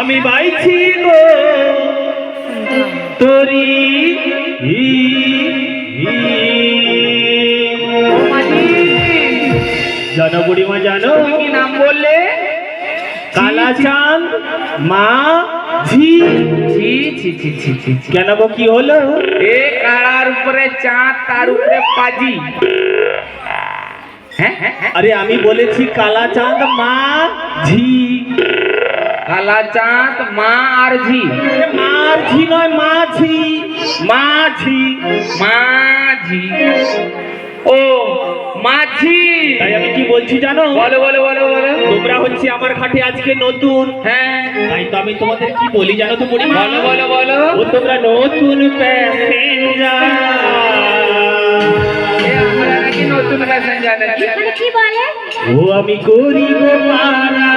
আমি বাইছি গো তোরি জানো বুড়িমা জানো কি নাম বললে? কালাচাঁদ মা ঝি। ছি ছি ছি ছি ছি ছি। কেন গো কি হলো? এ কালার উপরে চাঁদ, তার উপরে পাজি। হ্যাঁ হ্যাঁ হ্যাঁ। আরে আমি বলেছি কালাচাঁদ মা ঝি। কালা চাঁদ মা আর ঝি। মার ঝি নয় মাঝি, মাঝি। মাঝি। ও মাঝি। তাই আমি কি বলছি জানো? বলো বলো বলো বলো। তোমরা হচ্ছে আমার ঘাটে আজকে নতুন, হ্যাঁ তাই তো আমি তোমাদের কি বলি জানো তো বুড়িমা? বলো বলো বলো। ও তোমরা নতুন প্যাসেঞ্জার। আমরা নাকি নতুন প্যাসেঞ্জার নাকি? কি বলে? ও আমি গরিব পাড়া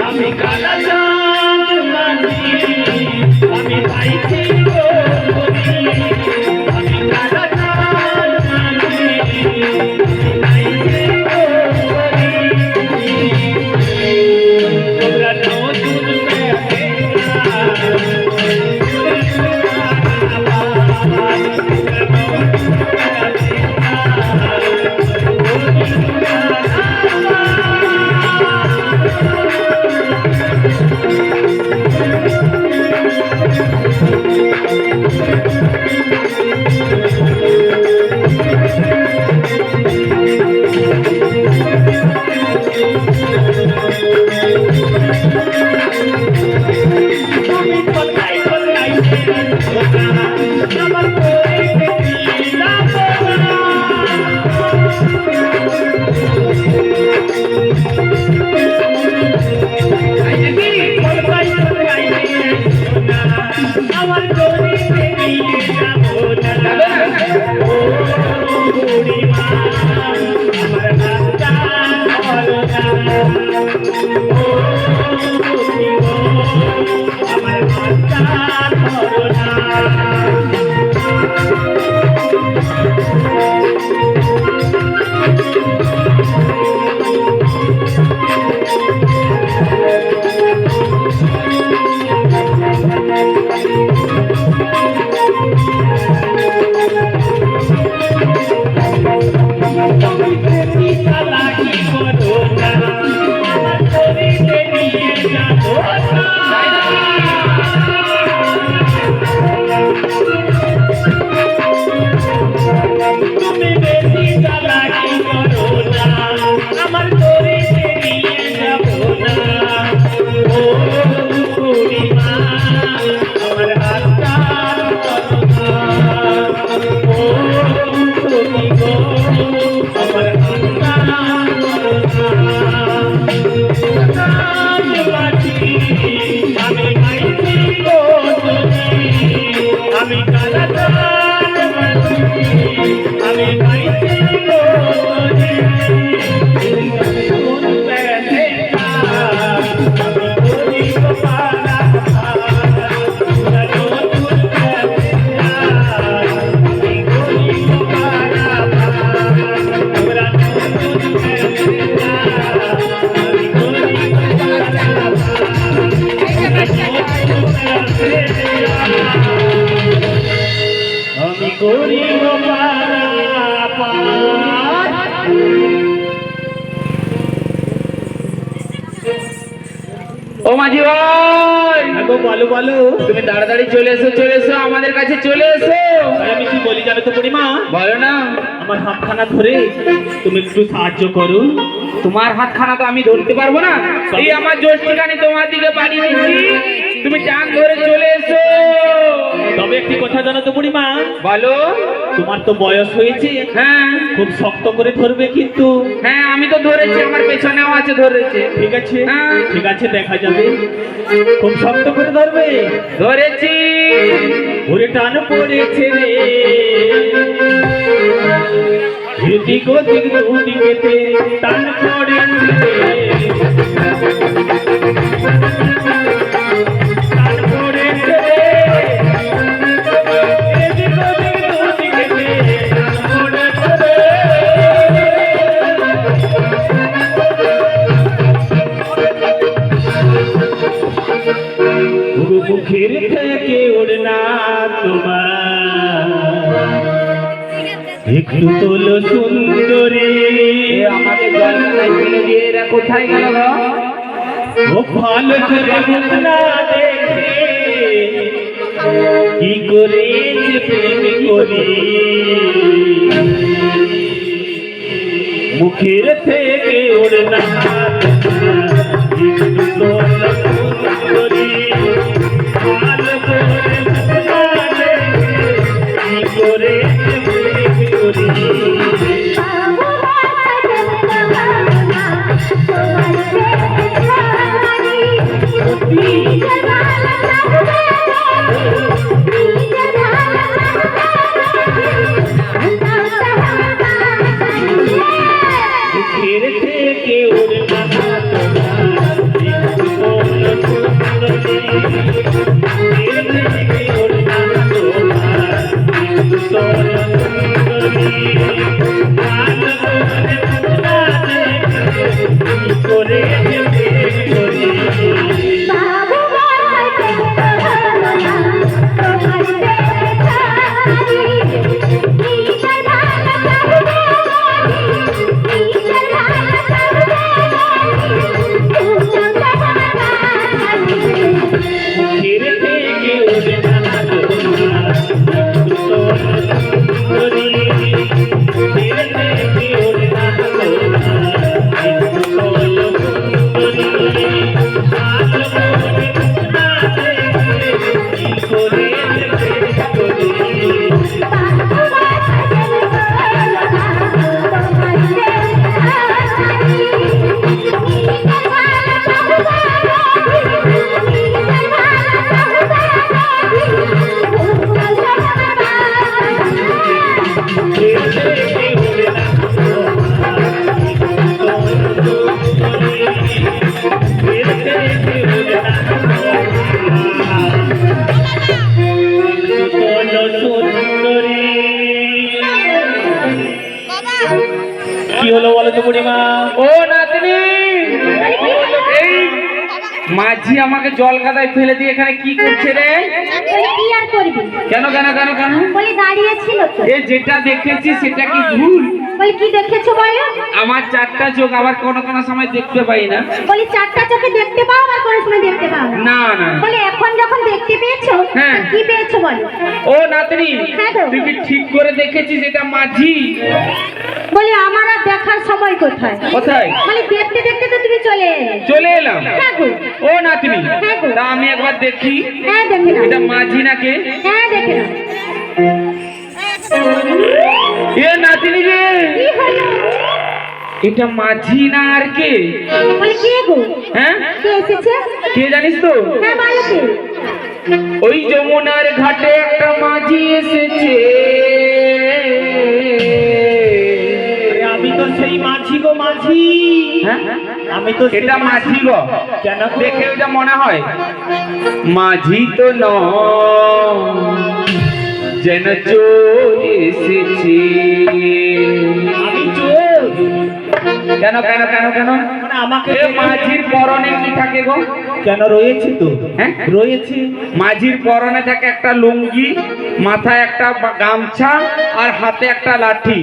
আমি কালাচাঁদ মাঝি, আমি পাইছি গো গরি। আমি কালাচাঁদ মাঝি, আমি পাইছি গো গরি। তোমরা নতুন তুমি কোথায় কোথায় আমার করে আমার গরি নিয়ে যাবো না। ও বুড়িমা আমার হাতটা ধরো না। ও বুড়ি গো আমার হাতটা ধরো না। তুমি প্রেমী চালাকি করো না, আমার গরিকে নিয়ে যাবো না। তুমি বেশি চালাকি করো না, আমার গরিকে নিয়ে যাবো না। ও বুড়িমা আমার হাতটা ধরো না। ও বুড়ি গো আমার হাতটা ধরো না। কালাচাঁদ মাঝি, আমি পাইছি গো গরি। আমি কালাচাঁদ মাঝি, আমি পাইছি গো গরি। নতুন প্যাসেঞ্জার, আমি গরিব পাড়া। নতুন প্যাসেঞ্জার, আমি গরিব পাড়া। তোমরা নতুন প্যাসেঞ্জার, আমি গরিব পাড়া। আমি গরিব ও মাঝি ভাই, বলো বলো। তুমি তাড়াতাড়ি চলে এসো চলে এসো, আমাদের কাছে চলে এসো। তাই আমি কি বলি জানো তো বুড়িমা? বলো না। আমার হাতখানা ধরে তুমি একটু সাহায্য করো। তোমার হাতখানা তো আমি ধরতে পারবো না। এই আমার জ্যোষ্ঠিখানি তোমার দিকে পাঠিয়েছি, তুমি চাঁদ ধরে চলে এসো। তবে একটি কথা জানো তো বুড়িমা, বলো। তোমার তো বয়স হয়েছে, হ্যাঁ খুব শক্ত করে ধরবে কিন্তু। হ্যাঁ আমি তো ধরেছি, আমার পেছনেও আছে ধরেছে। ঠিক আছে, হ্যাঁ। ঠিক আছে, দেখা যাবে। খুব শক্ত করে ধরবে। ধরেছি। ওরে টান পড়েছে রে, এদিক ওদিক দুদিকেতে টান পড়েছে রে। টান পড়েছে রে, এদিক ওদিক দুদিকেতে টান পড়েছে রে। ওগো মুখের থেকে ওড়না তোমার একটু তোলো সুন্দরী। আমাকে জল কাদায় ফেলে দিয়ে এরা কোথায় গেল গো? ও ভালো করে মুখ না দেখে কি করেছে প্রেম করি। মুখের থেকে ওড়না একটু তোলো সুন্দরী। ভালো করে মুখ না দেখে কি করেছে প্রেম করি। মুখের থেকে ওড়না তোমার একটু তোলো সুন্দরী। মুখের থেকে ওড়না তোমার একটু তোলো সুন্দরী। ভালো করে মুখ না দেখে কি করেছে প্রেম করি। মুখের থেকে ওড়না তোমার একটু তোলো সুন্দরী। মুখের থেকে ওড়না তোমার একটু তোলো সুন্দরী। ভালো করে মুখ না দেখে কি করেছে প্রেম করি। কি হলো বলো তো বুড়িমা? ও নাতনি, এই মাঝি আমাকে জল কাদায় ফেলে দিয়ে এখানে কি করছে রে? কি আর করবি? কেন কেন কেন কেন? বলি দাঁড়িয়ে ছিল তো। এ যেটা দেখেছি সেটা কি ভুল? বলি কি দেখেছো বলো? আমার চারটা চোখ, আবার কোন কোন সময় দেখতে পাই না। বলি চারটা চোখে দেখতে পাও আর কোনো সময় দেখতে পাও না? না না। বলি এখন যখন দেখতে পেয়েছো, হ্যাঁ। কি পেয়েছো বলো? ও নাতনি, হ্যাঁ গো। তুই কি ঠিক করে দেখেছিস এটা মাঝি? বলি আমার আর দেখার সময় কোথায়? কোথায়? বলি দেখতে দেখতে তো তুমি চলে এলে। চলে এলাম। হ্যাঁ গো। ও নাতনি, হ্যাঁ গো। তা আমি একবার দেখি হ্যাঁ দেখে নাও। এটা মাঝি নাকি? হ্যাঁ দেখে নাও। এ নাতনি রে, কি হলো? এটা মাঝি না আর কে? বলি কে গো? হ্যাঁ, কে এসেছে? কে জানিস তো? হ্যাঁ বলো কে? ওই যমুনার ঘাটে একটা মাঝি এসেছে। আমি তো সেই মাঝি গো, মাঝি। হ্যাঁ? আমি তো সেই এটা মাঝি গো। কেন? দেখে ওটা মনে হয় মাঝি তো নয়, যেন চোর এসেছে। আমি চোর? কেন কেন কেন কেন? মানে আমাকে এ মাঝির পরনে কি থাকে গো? কেন রয়েছে তো? হ্যাঁ? রয়েছে। মাঝির পরনে থাকে একটা লুঙ্গি, মাথায় একটা গামছা, আর হাতে একটা লাঠি,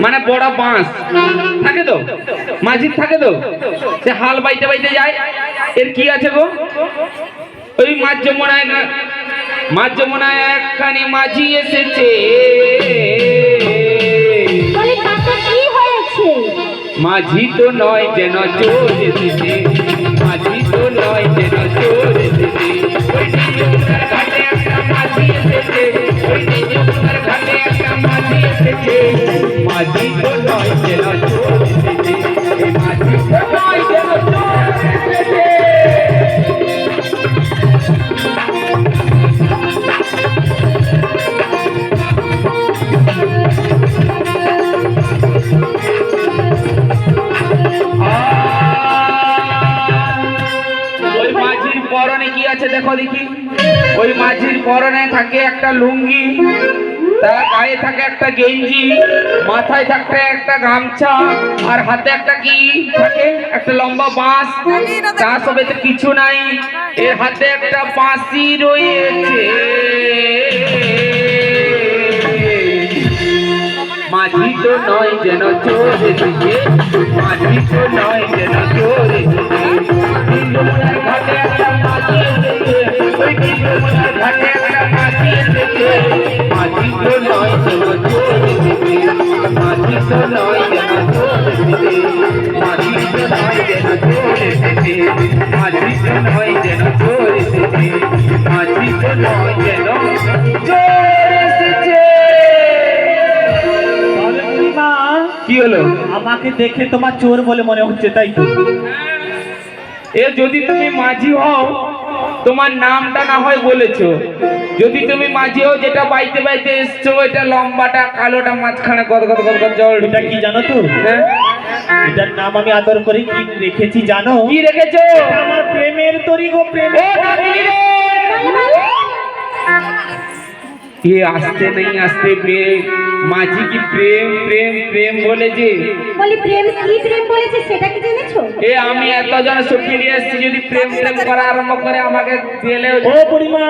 মানে বড় বাঁশ থাকে তো, মাঝির থাকে তো। সে হাল বাইতে বাইতে যায়। এর কি আছে গো? ওই মাঝ যমুনায় একখানি মাঝি এসেছে। বলি তাতে কি হয়েছে? মাঝি তো নয় যেন চোর এসেছে, মাঝি তো নয় যেন চোর এসেছে। ওই নিজ যমুনার ঘাটে একটা মাঝি এসেছে, ওই নিজ যমুনার ঘাটে একটা মাঝি এসেছে, মাঝি তো নয় যেন চোর এসেছে, এই মাঝি তো নয় যেন চোর এসেছে। ওই মাঝির পরনে কি আছে দেখো দেখি। ওই মাঝির পরনে থাকে একটা লুঙ্গি, তার গায়ে থাকে একটা গেঞ্জি, মাথায় থাকে একটা গামছা, আর হাতে একটা কি থাকে একটা লম্বা বাঁশ। তার সবে তো কিছু নাই, এর হাতে একটা বাঁশি রয়েছে। মাঝি তো নয় যেন চোর এসেছে, মাঝি তো নয় যেন চোর এসেছে, যমুনার ঘাটে একটা মাঝি এসেছে, ওই যমুনার ঘাটে একটা মাঝি এসেছে, মাঝি তো নয় যেন চোর এসেছে, মাঝি তো নয় যেন চোর এসেছে, মাঝি তো নয় যেন চোর এসেছে, মাঝি তো নয় যেন চোর এসেছে, মাঝি তো নয় যেন চোর এসেছে। তাহলে বুড়িমা, কি হলো? আমাকে দেখে তোমার চোর বলে মনে হচ্ছে, তাই তো? এ যদি তুমি মাঝি হও, তোমার নামটা না হয় বলেছো, যদি তুমি মাঝি হও যেটা বাইতে বাইতে এসছো, এটা লম্বাটা কালোটা মাঝখানে গদগদ গদগদ জল, এটা কি জানো তো? হ্যাঁ? এটার নাম আমি আদর করে কি রেখেছি জানো? কি রেখেছো? এটা আমার প্রেমের তরি গো, ও প্রেমের নাতনি রে! এ আসতে নেই আসতে প্রেম, মাঝি কি প্রেম প্রেম প্রেম বলেছে? বলি প্রেম কি প্রেম বলেছে সেটা কি জেনেছো? এ আমি এতজন সফিয়ে এসেছি, যদি প্রেম প্রেম করা আরম্ভ করে আমাকে দিলেও ও বুড়িমা,